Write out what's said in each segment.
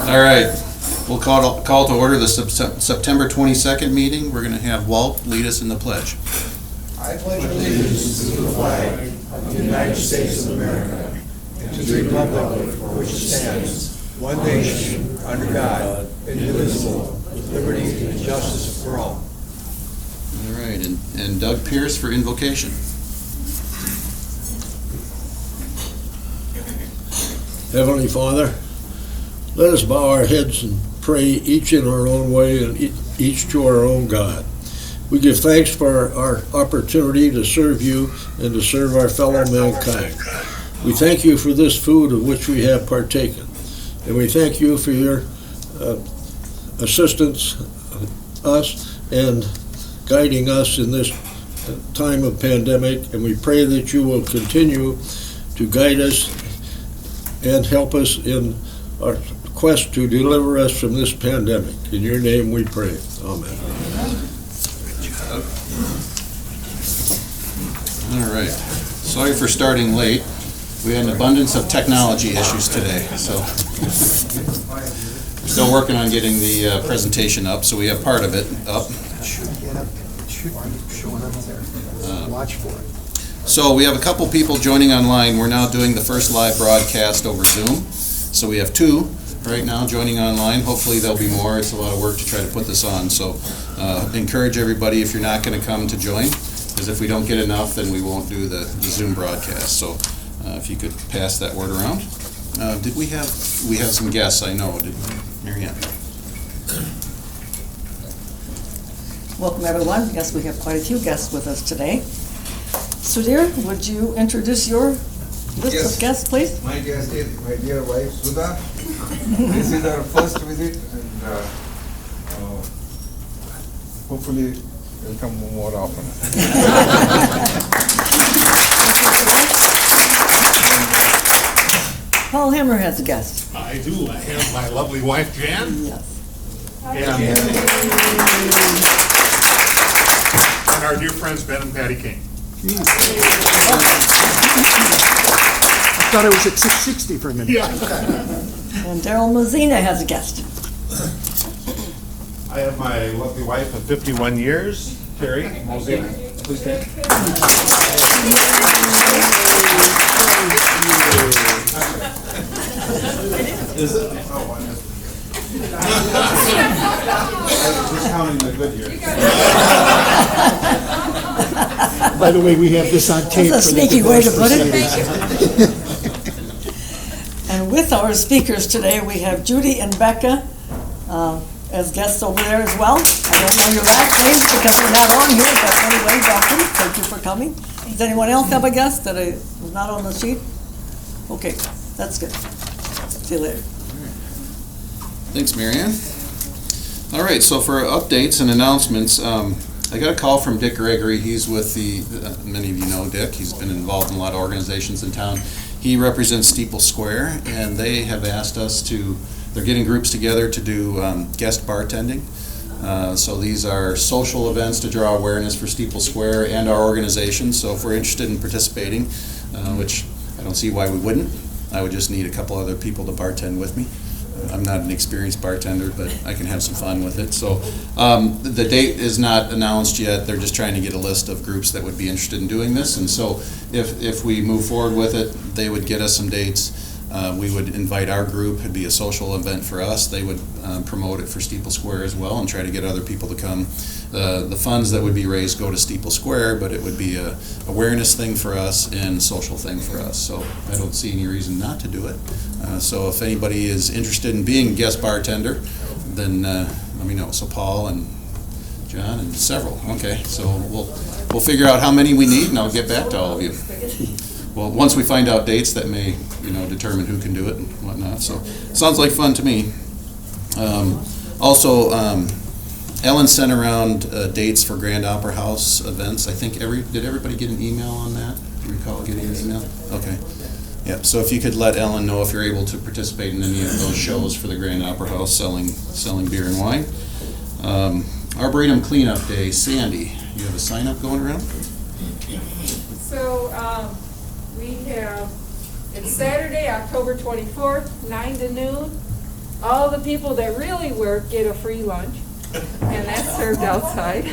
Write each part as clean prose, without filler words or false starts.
All right, we'll call to order the September 22nd meeting. We're going to have Walt lead us in the pledge. I pledge allegiance to the flag of the United States of America and to the republic for which it stands, one nation, under God, indivisible, with liberty and justice for all. All right, and Doug Pierce for invocation. Heavenly Father, let us bow our heads and pray, each in our own way and each to our own God. We give thanks for our opportunity to serve you and to serve our fellow mankind. We thank you for this food of which we have partaken, and we thank you for your assistance us and guiding us in this time of pandemic, and we pray that you will continue to guide us and help us in our quest to deliver us from this pandemic. In your name we pray. Amen. All right. Sorry for starting late. We had an abundance of technology issues today, so we're still working on getting the presentation up, so we have part of it up. Watch for it. So we have a couple people joining online. We're now doing the first live broadcast over Zoom. So we have two right now joining online. Hopefully there'll be more. It's a lot of work to try to put this on. So encourage everybody, if you're not going to come, to join, because if we don't get enough, then we won't do the Zoom broadcast. So if you could pass that word around. We have some guests, I know. Marianne. Welcome, everyone. Yes, we have quite a few guests with us today. Sudhir, would you introduce your list of guests, please? My guest is my dear wife, Sudha. This is our first visit, and hopefully will come more often. Paul Hammer has a guest. I do. I have my lovely wife, Jan. Yes. And our dear friends, Ben and Patty King. I thought it was at 660 for a minute. Yeah. And Daryl Mazina has a guest. I have my lovely wife of 51 years, Terry Mosina. Please stand. Is it? Oh, one is. Just counting the good years. By the way, we have this on tape. That's a sneaky way to put it. And with our speakers today, we have Judy and Becca as guests over there as well. I don't know your last names because they're not on here, but anyway, welcome. Thank you for coming. Does anyone else have a guest that is not on the sheet? Okay, that's good. See you later. Thanks, Marianne. All right, so for updates and announcements, I got a call from Dick Gregory. He's with many of you know Dick. He's been involved in a lot of organizations in town. He represents Steeple Square, and they have asked us they're getting groups together to do guest bartending. So these are social events to draw awareness for Steeple Square and our organization. So if we're interested in participating, which I don't see why we wouldn't, I would just need a couple other people to bartend with me. I'm not an experienced bartender, but I can have some fun with it. So the date is not announced yet. They're just trying to get a list of groups that would be interested in doing this. And so if we move forward with it, they would get us some dates. We would invite our group. It'd be a social event for us. They would promote it for Steeple Square as well and try to get other people to come. The funds that would be raised go to Steeple Square, but it would be a awareness thing for us and social thing for us. So I don't see any reason not to do it. So if anybody is interested in being a guest bartender, then let me know. So Paul and John and several. Okay, so we'll figure out how many we need, and I'll get back to all of you. Well, once we find out dates, that may determine who can do it and whatnot. So sounds like fun to me. Also, Ellen sent around dates for Grand Opera House events. I think did everybody get an email on that? Do you recall getting an email? Okay. Yeah. So if you could let Ellen know if you're able to participate in any of those shows for the Grand Opera House selling beer and wine. Arboretum Cleanup Day, Sandy. You have a sign up going around? So we have, it's Saturday, October 24th, 9 to noon. all the people that really work get a free lunch, and that's served outside.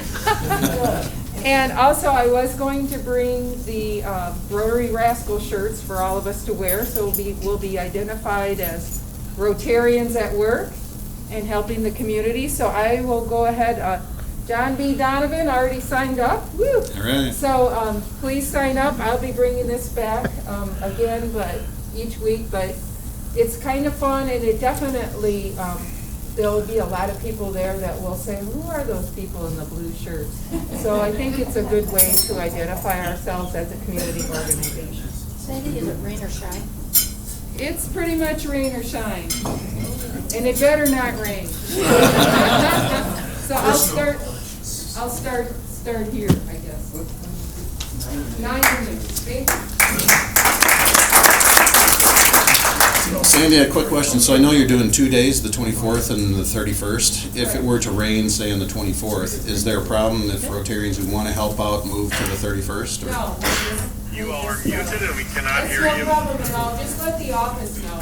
And also, I was going to bring the Rotary Rascal shirts for all of us to wear, so we'll be identified as Rotarians at work and helping the community. So I will go ahead. John B. Donovan already signed up. Woo! All right. So please sign up. I'll be bringing this back again, but each week. But it's kind of fun, and it definitely there'll be a lot of people there that will say, "Who are those people in the blue shirts?" So I think it's a good way to identify ourselves as a community organization. Sandy, is it rain or shine? It's pretty much rain or shine, and it better not rain. So I'll start here, I guess. 9 minutes. Thank you. Sandy, a quick question. So I know you're doing 2 days, the 24th and the 31st. If it were to rain, say on the 24th, is there a problem if Rotarians who want to help out move to the 31st? Or? No. You all are muted and we cannot It's hear no you. problem at all. Just let the office know.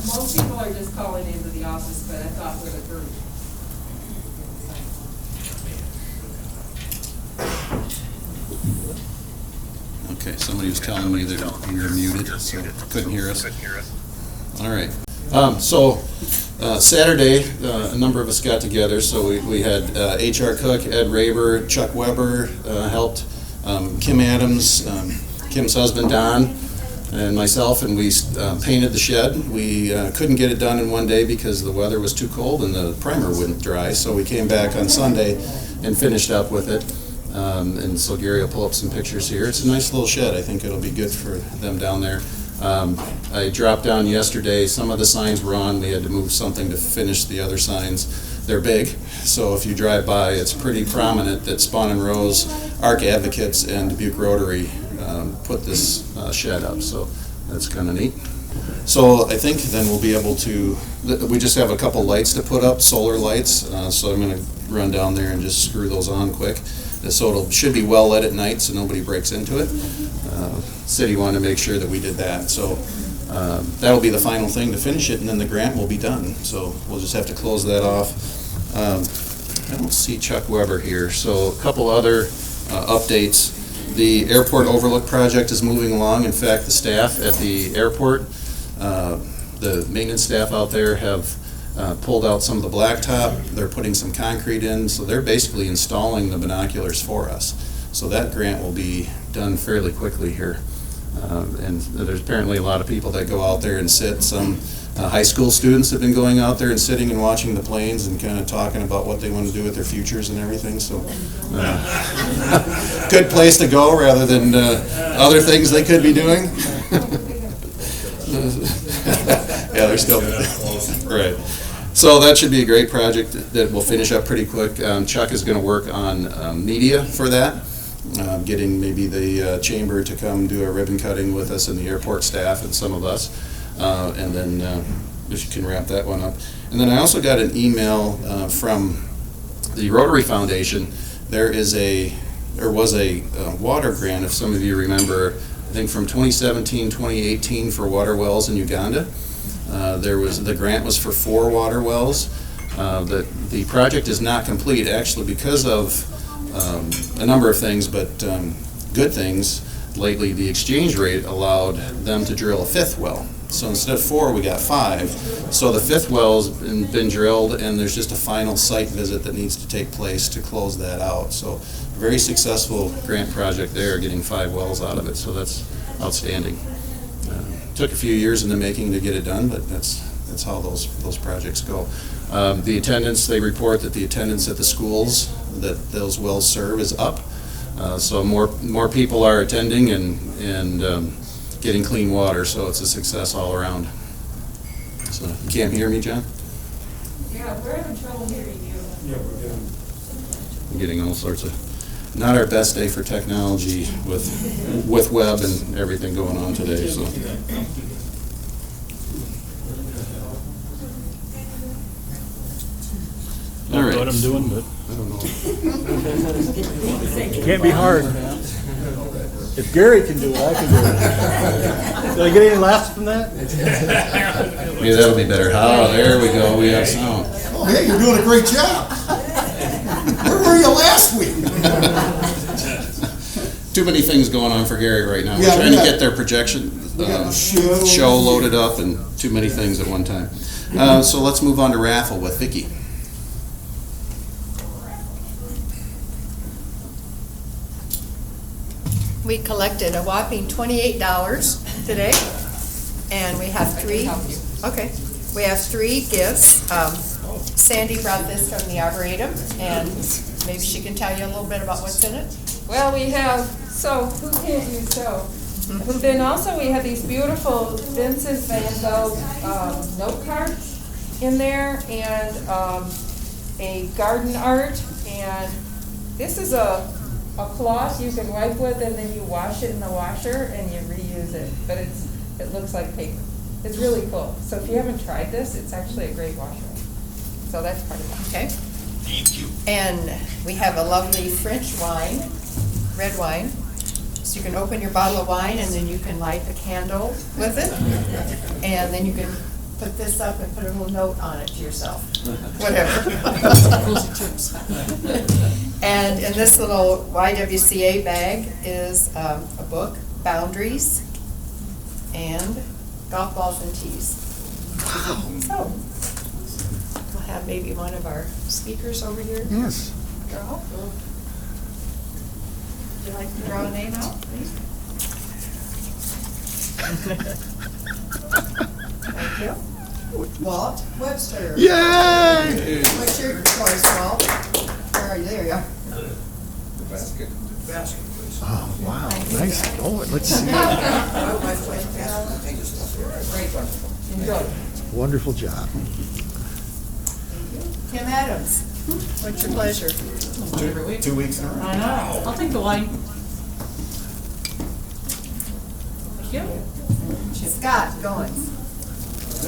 Most people are just calling into the office, but I thought with a group. Okay, somebody was telling me that you're muted, so couldn't hear us. All right. Saturday, a number of us got together. So we had H.R. Cook, Ed Raber, Chuck Weber helped, Kim Adams, Kim's husband Don, and myself, and we painted the shed. We couldn't get it done in one day because the weather was too cold and the primer wouldn't dry. So we came back on Sunday and finished up with it. And so Gary will pull up some pictures here. It's a nice little shed. I think it'll be good for them down there. I dropped down yesterday. Some of the signs were on. We had to move something to finish the other signs. They're big, so if you drive by, it's pretty prominent that Spawn and Rose, Arc Advocates, and Dubuque Rotary put this shed up. So that's kind of neat. So I think then we'll be able to, we just have a couple lights to put up, solar lights. So I'm going to run down there and just screw those on quick. So it should be well lit at night so nobody breaks into it. City wanted to make sure that we did that. So that'll be the final thing to finish it, and then the grant will be done. So we'll just have to close that off. I don't see Chuck Weber here. So a couple other updates. The airport overlook project is moving along. In fact, the staff at the airport, the maintenance staff out there have pulled out some of the blacktop. They're putting some concrete in, so they're basically installing the binoculars for us. So that grant will be done fairly quickly here. And there's apparently a lot of people that go out there and sit. Some high school students have been going out there and sitting and watching the planes and kind of talking about what they want to do with their futures and everything. So good place to go rather than other things they could be doing. Yeah, they're still right. So that should be a great project that will finish up pretty quick. Chuck is going to work on media for that, getting maybe the chamber to come do a ribbon cutting with us and the airport staff and some of us, and then if you can wrap that one up. And then I also got an email from the Rotary Foundation. There was a water grant, if some of you remember, I think from 2017, 2018 for water wells in Uganda. The grant was for 4 water wells. The project is not complete actually because of a number of things, but good things. Lately, the exchange rate allowed them to drill a 5th well. So instead of 4, we got 5. So the 5th well's been drilled, and there's just a final site visit that needs to take place to close that out. So very successful grant project there, getting 5 wells out of it. So that's outstanding. Took a few years in the making to get it done, but that's how those projects go. The attendance, they report that the attendance at the schools that those wells serve is up. So more people are attending and getting clean water, so it's a success all around. So you can't hear me, John? Yeah, we're having trouble hearing you. Yeah, we're good. I'm getting all sorts of, not our best day for technology with web and everything going on today, so. All right. What I'm doing, but I don't know. can't be hard. If Gary can do it, I can do it. Did I get any laughs from that? Hey, that'll be better. Oh, there we go. We have sound. Oh, hey, you're doing a great job. Where were you last week? Too many things going on for Gary right now. We're Yeah, trying to we got- get their projection We got the show. show loaded up and too many things at one time. So let's move on to raffle with Vicky. We collected a whopping $28 today, and we have three. Okay, we have three gifts. Sandy brought this from the Arboretum, and maybe she can tell you a little bit about what's in it. Well, we have soap. Who can't use soap? But then also we have these beautiful Vincent Van Gogh note cards in there, and a garden art, and this is a cloth you can wipe with, and then you wash it in the washer and you reuse it. But it looks like paper. It's really cool. So if you haven't tried this, it's actually a great washer. So that's part of that. Okay. Thank you. And we have a lovely French wine, red wine. So you can open your bottle of wine and then you can light a candle with it. And then you can put this up and put a little note on it to yourself. Whatever. And in this little YWCA bag is a book, Boundaries, and golf balls and tees. So, we'll have maybe one of our speakers over here. Yes. Draw. Would you like to draw a name out, please? Thank you. Walt Webster. Yay! What's your choice, Walt? Where are you? There you are. Oh, wow, nice. Oh, let's see. Great one. Enjoy. Wonderful job. Tim Adams, what's your pleasure? 2 weeks in a row. I know. I'll take the wine. Scott Goins.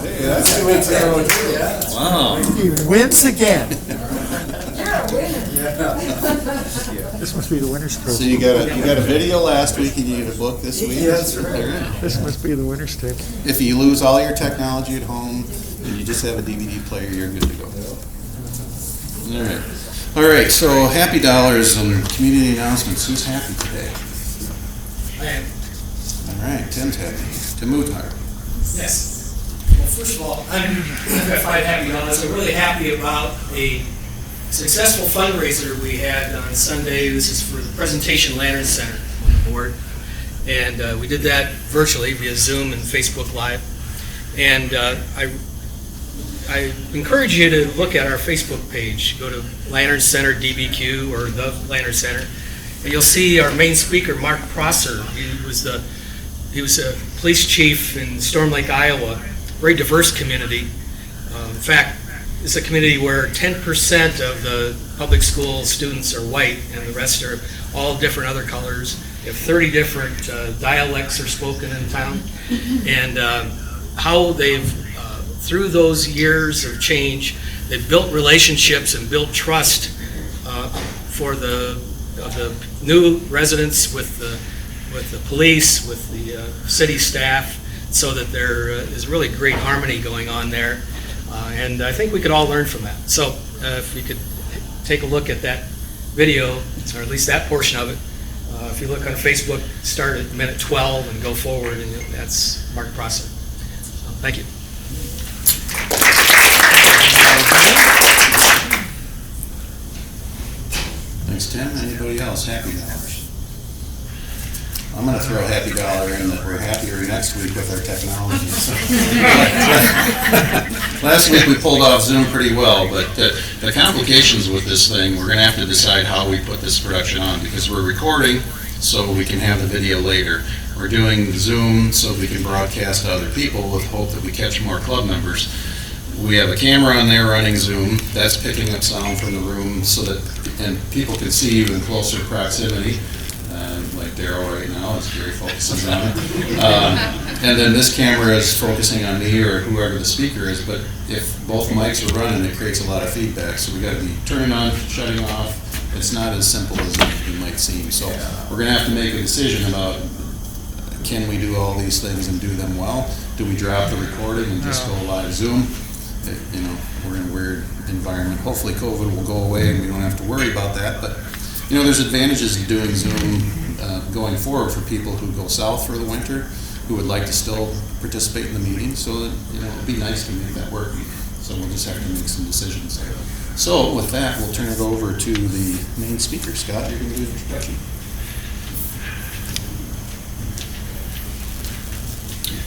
Hey, that's 2 weeks in a row, too. Wow. He wins again. You're a winner. This must be the winner's So trophy. you got a video last week and you get a book this week? Yeah, that's right. All right. This must be the winner's tip. If you lose all your technology at home and you just have a DVD player, you're good to go. All right, so Happy Dollars and community announcements. Who's happy today? I am. All right, Tim's happy. Tim Muthar. Yes. Well, first of all, I've got 5 happy dollars. I'm really happy about a successful fundraiser we had on Sunday. This is for the Presentation Lantern Center on the board. And we did that virtually via Zoom and Facebook Live. And I encourage you to look at our Facebook page. Go to Lantern Center DBQ or the Lantern Center, and you'll see our main speaker, Mark Prosser. He was a police chief in Storm Lake, Iowa. Very diverse community. In fact, it's a community where 10% of the public school students are white, and the rest are all different other colors. We have 30 different dialects are spoken in town, and how they've through those years of change, they've built relationships and built trust for the new residents with the police, with the city staff, so that there is really great harmony going on there. And I think we could all learn from that. So if we could take a look at that video, or at least that portion of it. If you look on Facebook, start at minute 12 and go forward, and that's Mark Prosser. So, thank you. Thanks, Tim. Anybody else? Happy Dollars. I'm going to throw a happy dollar in that we're happier next week with our technology. So. Last week we pulled off Zoom pretty well, but the complications with this thing, we're going to have to decide how we put this production on, because we're recording so we can have the video later. We're doing Zoom so we can broadcast to other people with hope that we catch more club members. We have a camera on there running Zoom. That's picking up sound from the room so that and people can see you in closer proximity. Like Daryl right now, as Gary focuses on it. And then this camera is focusing on me or whoever the speaker is, but if both mics are running, it creates a lot of feedback. So we got to be turning on, shutting off. It's not as simple as it might seem. So we're going to have to make a decision about can we do all these things and do them well, do we drop the recording and just go live Zoom? You know, we're in a weird environment. Hopefully COVID will go away and we don't have to worry about that. But, you know, there's advantages to doing Zoom going forward for people who go south for the winter, who would like to still participate in the meeting. So that, you know, it'd be nice to make that work. So we'll just have to make some decisions. So with that, we'll turn it over to the main speaker. Scott, you're going to do the introduction.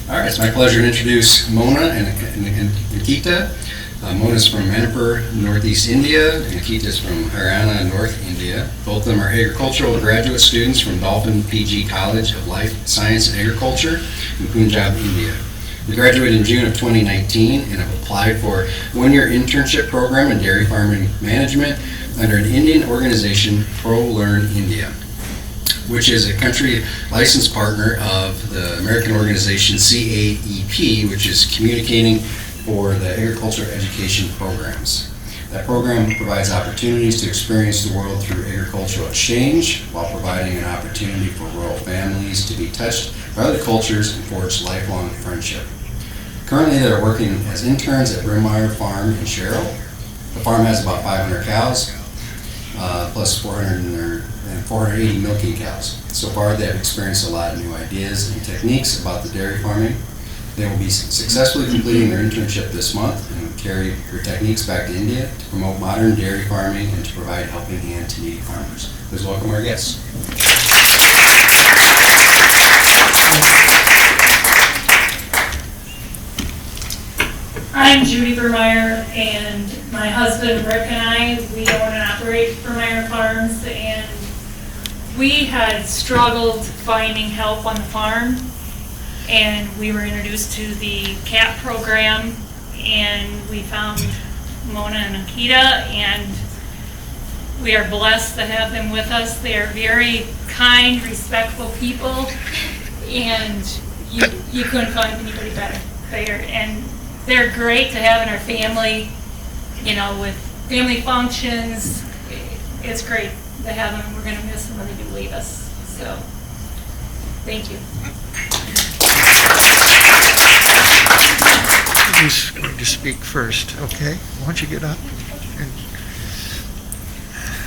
All right, it's my pleasure to introduce Mona and Nikita. Mona's from Manipur, Northeast India, and Nikita's from Haryana, North India. Both of them are agricultural graduate students from Dolphin PG College of Life Science and Agriculture in Punjab, India. We graduated in June of 2019 and have applied for a one-year internship program in dairy farming management under an Indian organization, ProLearn India, which is a country licensed partner of the American organization CAEP, which is Communicating for the Agriculture Education Programs. That program provides opportunities to experience the world through agricultural exchange while providing an opportunity for rural families to be touched by other cultures and forge lifelong friendship. Currently, they're working as interns at Brimmeyer Farm in Sherrill. The farm has about 500 cows, plus 480 milking cows. So far, they have experienced a lot of new ideas and techniques about the dairy farming. They will be successfully completing their internship this month and will carry their techniques back to India to promote modern dairy farming and to provide a helping hand to needy farmers. Please welcome our guests. I'm Judy Vermeyer, and my husband Rick and I, we own and operate Vermeyer Farms, and we had struggled finding help on the farm, and we were introduced to the CAP program, and we found Mona and Nikita, and we are blessed to have them with us. They are very kind, respectful people, and you couldn't find anybody better. They're great to have in our family, you know, with family functions. It's great to have them. We're going to miss them when they do leave us. So, thank you. Who's going to speak first? Okay, why don't you get up?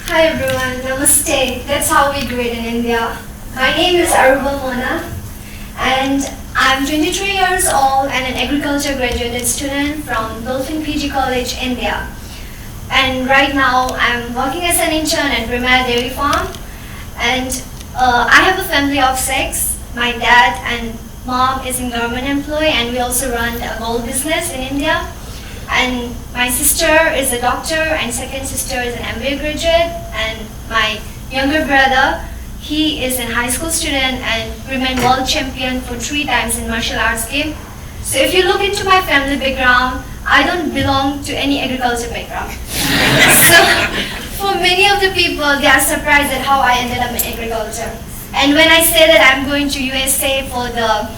Hi everyone, namaste. That's how we greet in India. My name is Arubal Mona, and I'm 23 years old and an agriculture graduate student from Dolphin PG College, India. And right now I'm working as an intern at Brimmeyer Dairy Farm. And I have a family of 6. My dad and mom is a government employee, and we also run a gold business in India. And my sister is a doctor, and second sister is an MBA graduate. And my younger brother, he is a high school student and remained world champion for 3 times in martial arts game. So if you look into my family background, I don't belong to any agriculture background. So for many of the people, they are surprised at how I ended up in agriculture. And when I say that I'm going to USA for the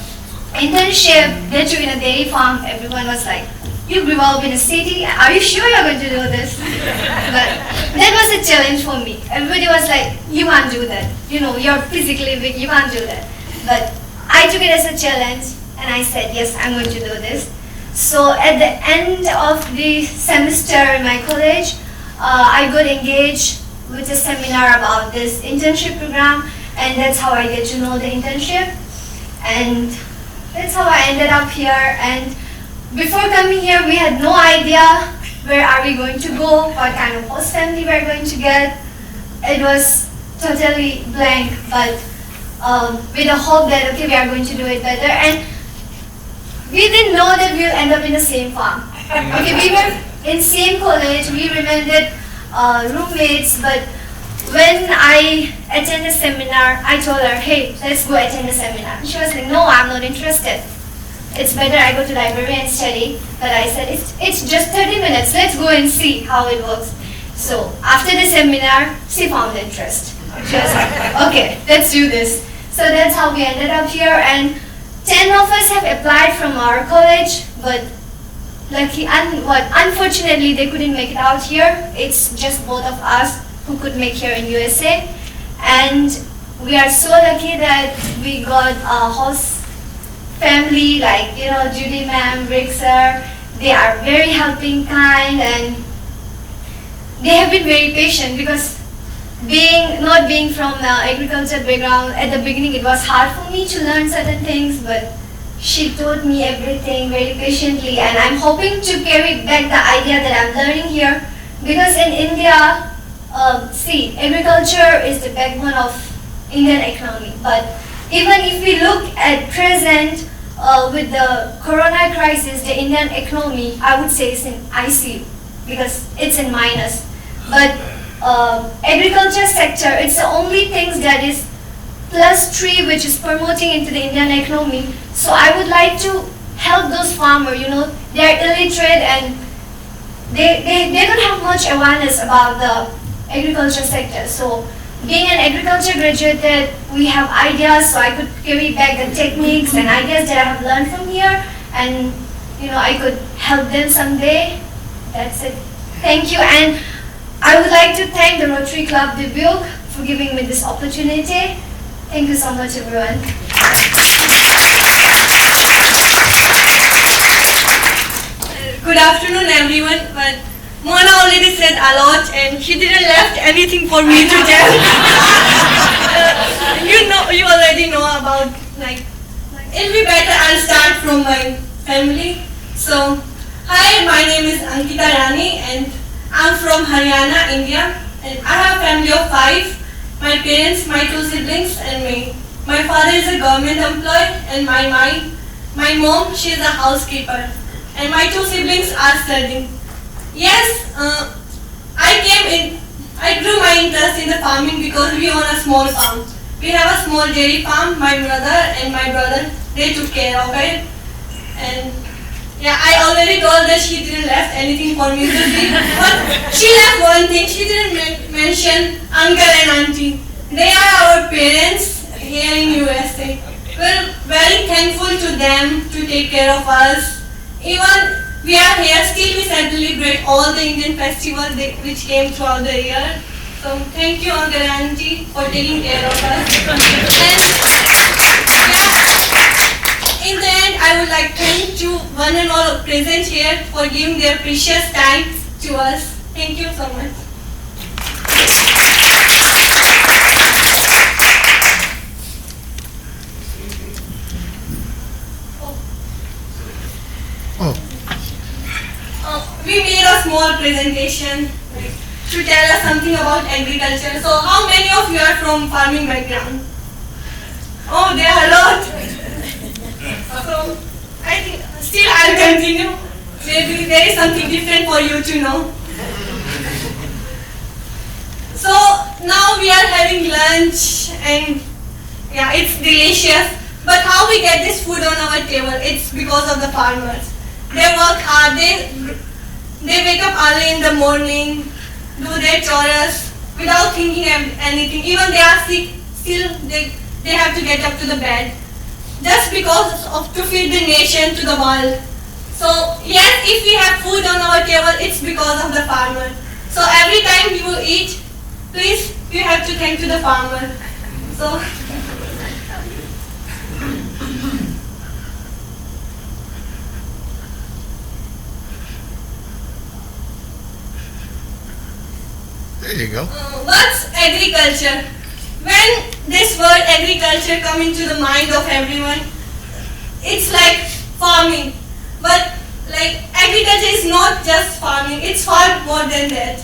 internship, that too in a dairy farm, everyone was like, you grew up in a city, are you sure you're going to do this? But that was a challenge for me. Everybody was like, you can't do that. You know, you're physically weak, you can't do that. But I took it as a challenge, and I said, yes, I'm going to do this. So at the end of the semester in my college, I got engaged with a seminar about this internship program, and that's how I get to know the internship. And that's how I ended up here. And before coming here, we had no idea where are we going to go, what kind of host family we're going to get. It was totally blank, but with the hope that, okay, we are going to do it better. And we didn't know that we'll end up in the same farm. Okay, we were in same college, we remained roommates, but when I attended a seminar, I told her, hey, let's go attend the seminar. She was like, no, I'm not interested. It's better I go to library and study. But I said, it's just 30 minutes. Let's go and see how it works. So after the seminar, she found interest. She was like, okay, let's do this. So that's how we ended up here. And 10 of us have applied from our college, but unfortunately they couldn't make it out here. It's just both of us who could make here in USA. And we are so lucky that we got a host family, like, Judy ma'am, Rick sir. They are very helping, kind, and they have been very patient because not being from agriculture background, at the beginning it was hard for me to learn certain things, but she taught me everything very patiently, and I'm hoping to carry back the idea that I'm learning here, because in India, agriculture is the backbone of Indian economy. But even if we look at present, with the corona crisis, the Indian economy, I would say, is in ICU because it's in minus. But agriculture sector, it's the only thing that is +3, which is promoting into the Indian economy. So I would like to help those farmers. They're illiterate and they don't have much awareness about the agriculture sector. So being an agriculture graduate, that we have ideas, so I could carry back the techniques and ideas that I have learned from here, and I could help them someday. That's it. Thank you, and I would like to thank the Rotary Club Dubuque for giving me this opportunity. Thank you so much, everyone. Good afternoon, everyone. But Mona already said a lot, and she didn't left anything for me to tell. You already know about it'll be better I'll start from my family. So, hi, my name is Ankita Rani, and I'm from Haryana, India, and I have a family of 5. My parents, my 2 siblings, and me. My father is a government employee, and my mom, she is a housekeeper, and my 2 siblings are studying. Yes, I grew my interest in the farming because we own a small farm. We have a small dairy farm. My mother and my brother, they took care of it. And yeah, I already told that she didn't left anything for me to see. But she left one thing. She didn't mention uncle and auntie. They are our parents here in USA. We're very thankful to them to take care of us. Even we are here, still we celebrate all the Indian festivals which came throughout the year. So thank you, uncle and auntie, for taking care of us. And in the end, I would like to thank you one and all present here for giving their precious time to us. Thank you so much. We made a small presentation to tell us something about agriculture. So how many of you are from farming background? Oh, there are a lot. So I think still I'll continue. Maybe there is something different for you to know. So now we are having lunch, and yeah, it's delicious. But how we get this food on our table? It's because of the farmers. They work hard. They wake up early in the morning, do their chores without thinking anything. Even they are sick, still they have to get up to the bed just because of to feed the nation, to the world. So yes, if we have food on our table, it's because of the farmer. So every time you eat, please, you have to thank to the farmer. So. There you go. What's agriculture? When this word agriculture comes into the mind of everyone, it's like farming. But like agriculture is not just farming, it's far more than that.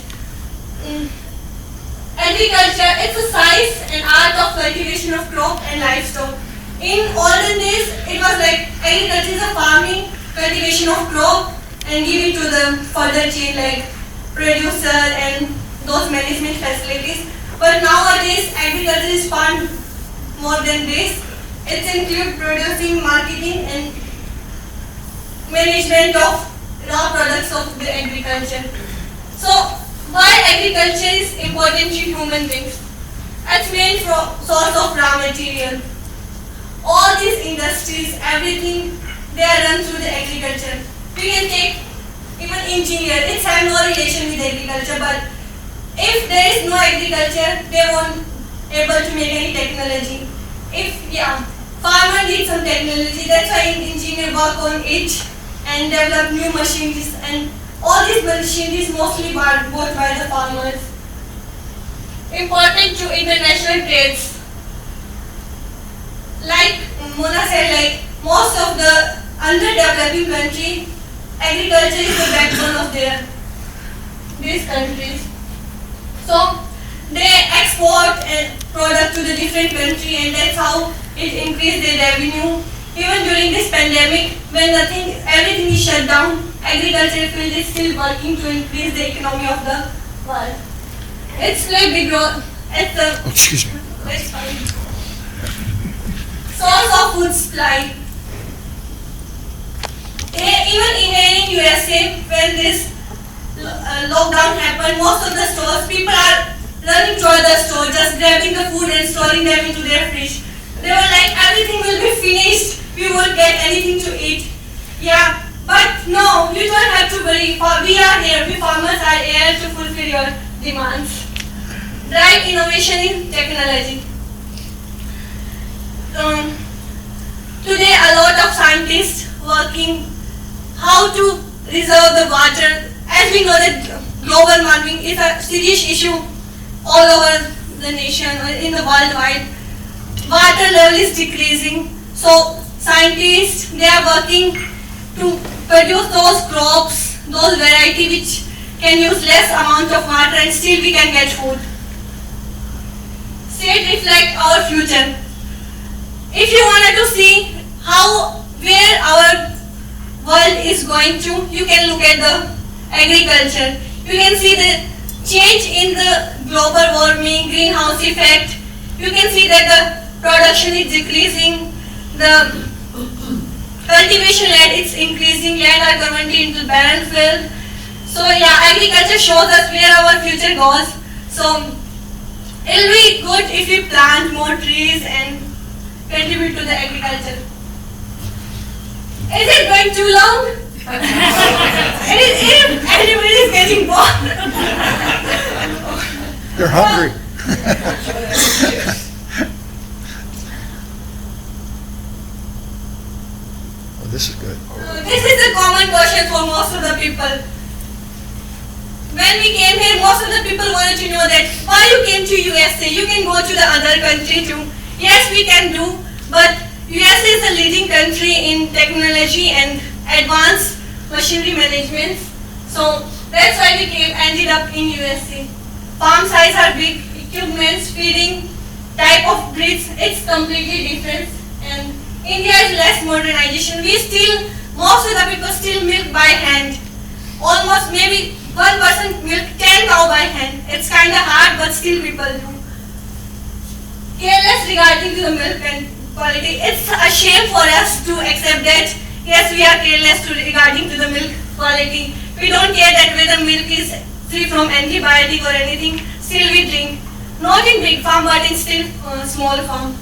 Agriculture, it's a science and art of cultivation of crop and livestock. In olden days, it was like agriculture is a farming, cultivation of crop, and giving to the further chain like producer and those management facilities. But nowadays, agriculture is far more than this. It includes producing, marketing, and management of raw products of the agriculture. So, why agriculture is important to human beings? It's main source of raw material. All these industries, everything, they are run through the agriculture. We can take even engineer. It's have no relation with agriculture, but if there is no agriculture, they won't able to make any technology. farmer needs some technology. That's why engineers work on it and develop new machines. And all these machines mostly bought by the farmers. Important to international trades. Like Mona said, like most of the underdeveloping country, agriculture is the backbone of these countries. So they export a product to the different country, and that's how it increased their revenue. Even during this pandemic, when everything is shut down, agriculture field is still working to increase the economy of the world. It's like big growth. It's a that's fine. Source of food supply. Even in USA, when this lockdown happened, most of the stores, people are running toward the store, just grabbing the food and storing them into their fridge. They were like, everything will be finished, we won't get anything to eat. Yeah, but no, you don't have to worry. We are here, we farmers are here to fulfill your demands. Drive innovation in technology. Today, a lot of scientists working how to reserve the water. As we know that global warming is a serious issue all over the nation, in the worldwide. Water level is decreasing. So scientists, they are working to produce those crops, those variety which can use less amount of water and still we can get food. State reflect our future. If you wanted to see where our world is going to, you can look at the agriculture. You can see the change in the global warming, greenhouse effect. You can see that the production is decreasing, the cultivation land is increasing, land are converted into barren field. So yeah, agriculture shows us where our future goes. So it'll be good if we plant more trees and contribute to the agriculture. Is it going too long? Everybody is getting bored. They're hungry. Oh, this is good. This is a common question for most of the people. When we came here, most of the people wanted to know that why you came to USA. You can go to the other country too. Yes, we can do, but USA is a leading country in technology and advanced machinery management. So that's why we ended up in USA. Farm size are big, equipments, feeding, type of breeds, it's completely different. And India is less modernization. Most of the people still milk by hand. Almost maybe 1% milk 10 cow by hand. It's kind of hard, but still people do. Careless regarding to the milk and quality. It's a shame for us to accept that. Yes, we are careless regarding to the milk quality. We don't care that whether milk is free from antibiotic or anything. Still we drink. Not in big farm, but in still small farm.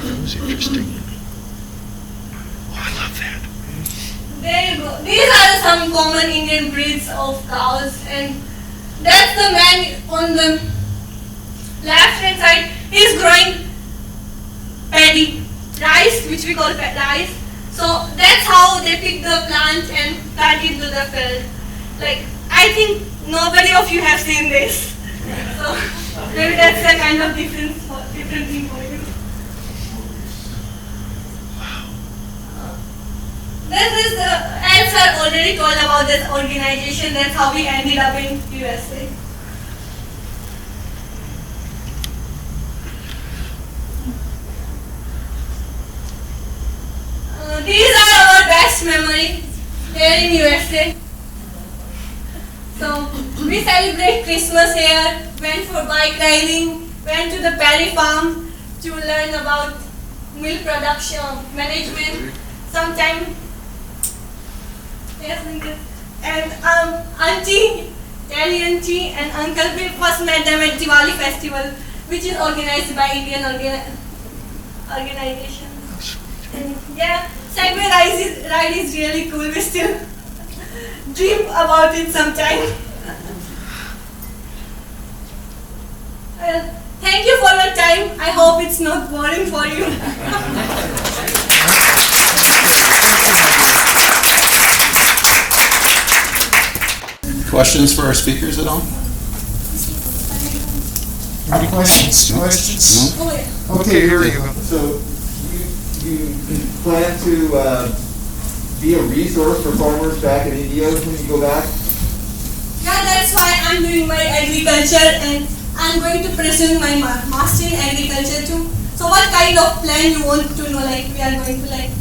That was interesting. Oh, I love that. There you go. These are some common Indian breeds of cows, and that's the man on the left hand side. He's growing paddy, rice, which we call rice. So that's how they pick the plant and plant it to the field. Like, I think nobody of you have seen this. So maybe that's a kind of different thing for you. This is as I already told about this organization. That's how we ended up in USA. These are our best memories here in USA. So we celebrate Christmas here, went for bike riding, went to the Perry farm to learn about milk production management. Sometime, yes, and auntie, Daddy auntie and uncle, we first met them at Diwali festival, which is organized by Indian organization. And yeah, Segway ride is really cool. We still dream about it sometime. Thank you for your time. I hope it's not boring for you. Questions for our speakers at all? Any questions? No? Okay, here we go. So you plan to be a resource for farmers back in India when you go back? Yeah, that's why I'm doing my agriculture and I'm going to pursue my master in agriculture too. So what kind of plan you want to know, like we are going to like?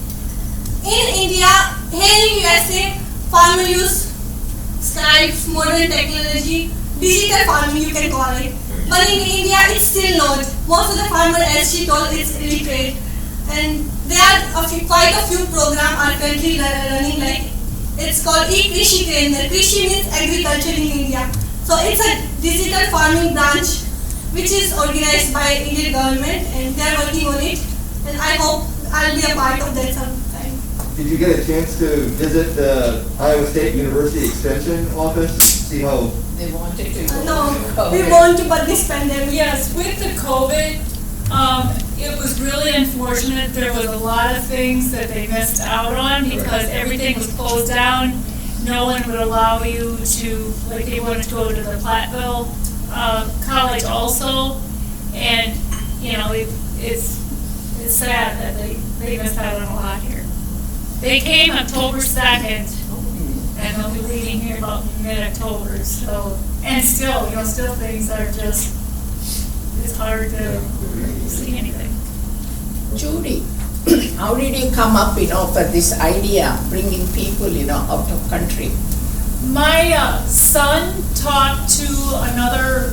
In India, here in USA, farmer use scribes, modern technology, digital farming you can call it. But in India, it's still not. Most of the farmers, as she told, it's illiterate. And there are quite a few programs our country running, like it's called E-Krishi Kendra. Krishi means agriculture in India. So it's a digital farming branch which is organized by Indian government and they are working on it. And I hope I'll be a part of that sometime. Did you get a chance to visit the Iowa State University Extension office? See how They wanted to go. No, we want to, but this pandemic. Yes, with the COVID, it was really unfortunate. There was a lot of things that they missed out on because everything was closed down. No one would allow you to, like they wanted to go to the Platteville College also. And, you know, it's sad that they missed out on a lot here. They came October 2nd. And they'll be leaving here about mid-October, so, and still, you know, still things are just, it's hard to see anything. Judy, how did you come up, for this idea, bringing people, out of country? My son talked to another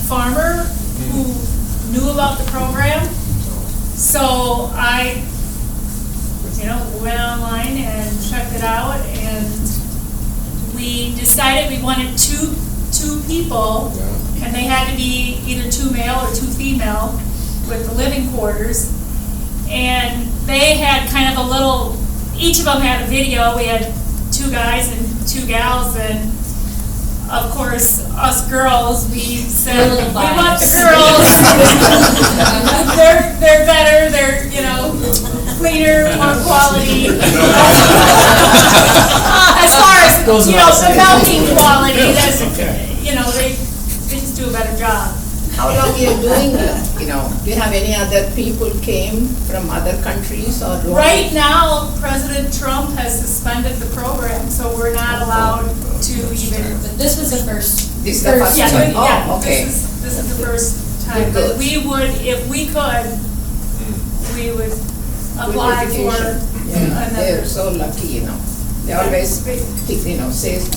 farmer who knew about the program, so I, went online and checked it out, and we decided we wanted two people, and they had to be either 2 male or 2 female with the living quarters. And they had kind of a little, each of them had a video. We had 2 guys and 2 gals, and of course, us girls, we said, we want the girls. They're better, they're, cleaner, more quality. As far as, the milking quality, that's, they just do a better job. How long are you doing this? Do you have any other people came from other countries or? Right now, President Trump has suspended the program, so we're not allowed to even. But this was the first. This is the first time? Yeah, okay. This is the first time. But we would, if we could, we would apply for another. They're so lucky, They always, say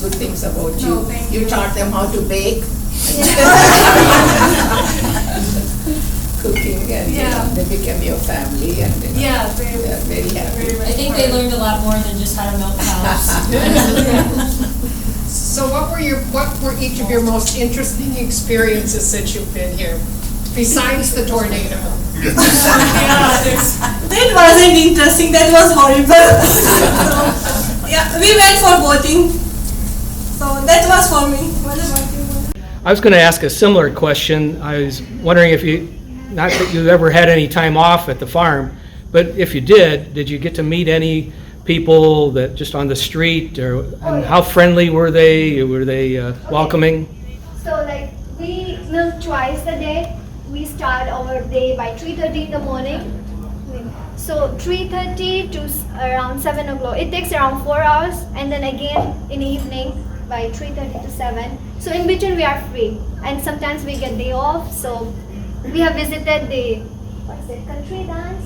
good things about you. You taught them how to bake. Cooking, and they became your family, and they're very happy. I think they learned a lot more than just how to milk cows. So what were each of your most interesting experiences since you've been here, besides the tornado? That wasn't interesting, that was horrible. We went for boating, so that was for me. What about you? I was going to ask a similar question. I was wondering if not that you ever had any time off at the farm, but if you did you get to meet any people that just on the street, and how friendly were they? Were they welcoming? So we milk twice a day. We start our day by 3:30 in the morning. So 3:30 to around 7 o'clock. It takes around 4 hours, and then again in the evening by 3:30 to 7. So in between we are free, and sometimes we get day off. So we have visited the country dance.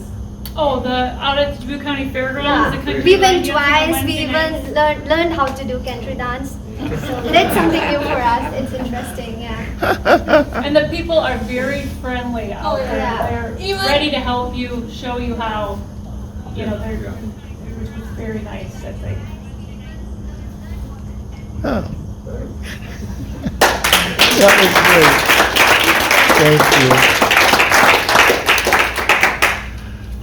Oh, out at the Dubuque County Fairgrounds. Yeah. We went twice. We even learned how to do country dance. So that's something new for us. It's interesting, And the people are very friendly out there. Yeah. They're ready to help you, show you how. They're very nice, I think. Oh. That was great. Thank you.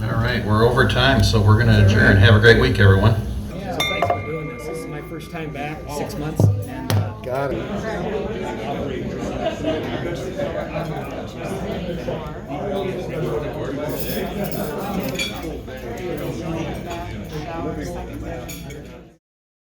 All right, we're over time, so we're going to adjourn. Have a great week, everyone. So thanks for doing this. This is my first time back, 6 months. And, Got it. Second.